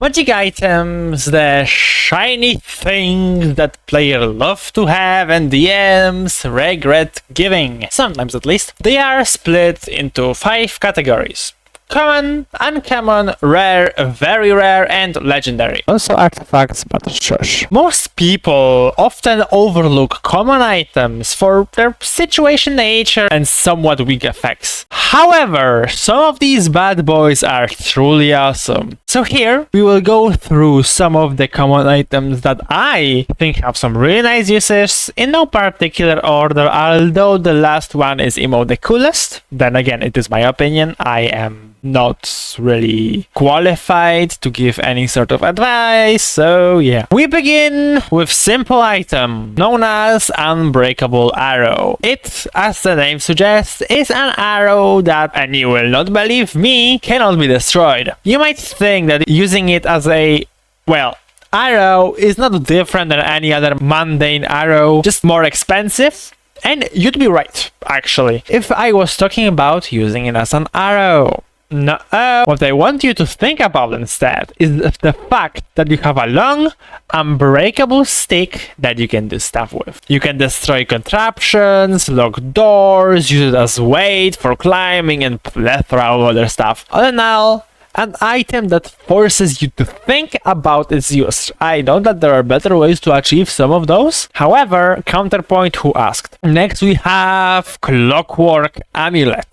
Magic items, the shiny things that players love to have and DMs regret giving, sometimes at least. They are split into 5 categories: common, uncommon, rare, very rare, and legendary. Also artifacts, but shush. Most people often overlook common items for their situation nature and somewhat weak effects. However, some of these bad boys are truly awesome. So here, we will go through some of the common items that I think have some really nice uses, in no particular order, although the last one is the coolest. Then again, it is my opinion. I am not really qualified to give any sort of advice, so yeah. We begin with simple item known as Unbreakable Arrow. It, as the name suggests, is an arrow that, and you will not believe me, cannot be destroyed. You might think that using it as a, well, arrow is not different than any other mundane arrow, just more expensive. And you'd be right, actually, if I was talking about using it as an arrow. No, what I want you to think about instead is the fact that you have a long, unbreakable stick that you can do stuff with. You can destroy contraptions, lock doors, use it as weight for climbing, and plethora of other stuff. All in all, an item that forces you to think about its use. I know that there are better ways to achieve some of those. However, counterpoint, who asked. Next we have Clockwork Amulet.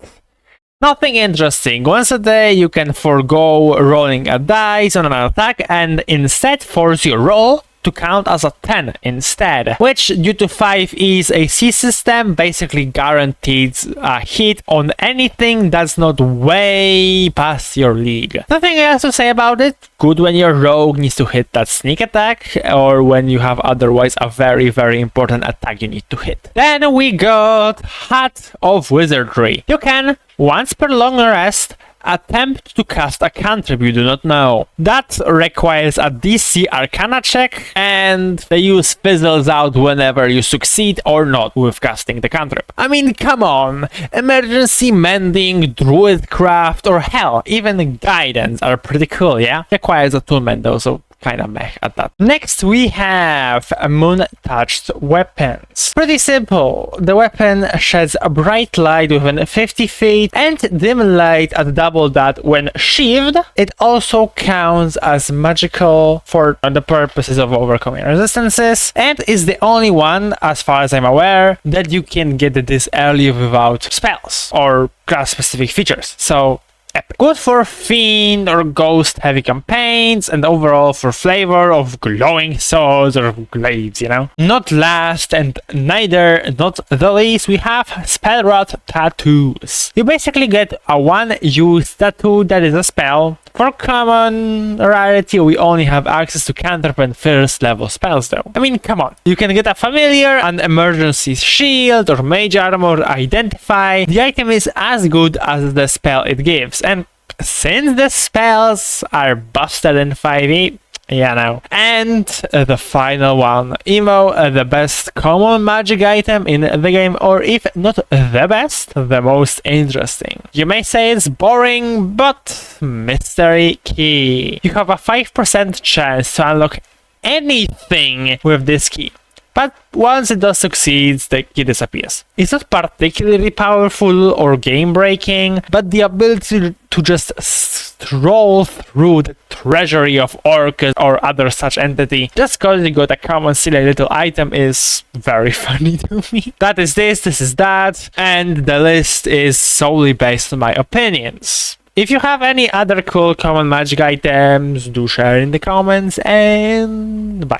Nothing interesting. Once a day you can forego rolling a dice on an attack and instead force your roll to count as a 10 instead, which due to 5E's AC system basically guarantees a hit on anything that's not way past your league. Nothing else to say about it. Good when your rogue needs to hit that sneak attack or when you have otherwise a very important attack you need to hit. Then we got Hat of Wizardry. You can, once per long rest, attempt to cast a cantrip you do not know. That requires a DC Arcana check, and the use fizzles out whenever you succeed or not with casting the cantrip. I mean, come on! Emergency Mending, Druidcraft, or hell, even Guidance are pretty cool, yeah? Requires attunement though, so kinda meh at that. Next we have Moon-Touched Weapons. Pretty simple. The weapon sheds a bright light within 50 feet and dim light at double that when sheathed. It also counts as magical for the purposes of overcoming resistances and is the only one, as far as I'm aware, that you can get this early without spells or class-specific features. So epic. Good for fiend or ghost heavy campaigns and overall for flavor of glowing swords or glaives, you know. Not last and neither not the least, we have Spell Rot Tattoos. You basically get a one-use tattoo that is a spell. For common rarity, we only have access to cantrip and first level spells though. I mean, come on. You can get a familiar, an emergency shield, or mage armor, identify. The item is as good as the spell it gives. And since the spells are busted in 5e, yeah, no. And the final one, the best common magic item in the game, or if not the best, the most interesting. You may say it's boring, but mystery key. You have a 5% chance to unlock anything with this key. But once it does succeed, the key disappears. It's not particularly powerful or game-breaking, but the ability to just stroll through the treasury of Orcus or other such entity just cause you got a common silly little item is very funny to me. That is this is that, and the list is solely based on my opinions. If you have any other cool common magic items, do share in the comments, and bye.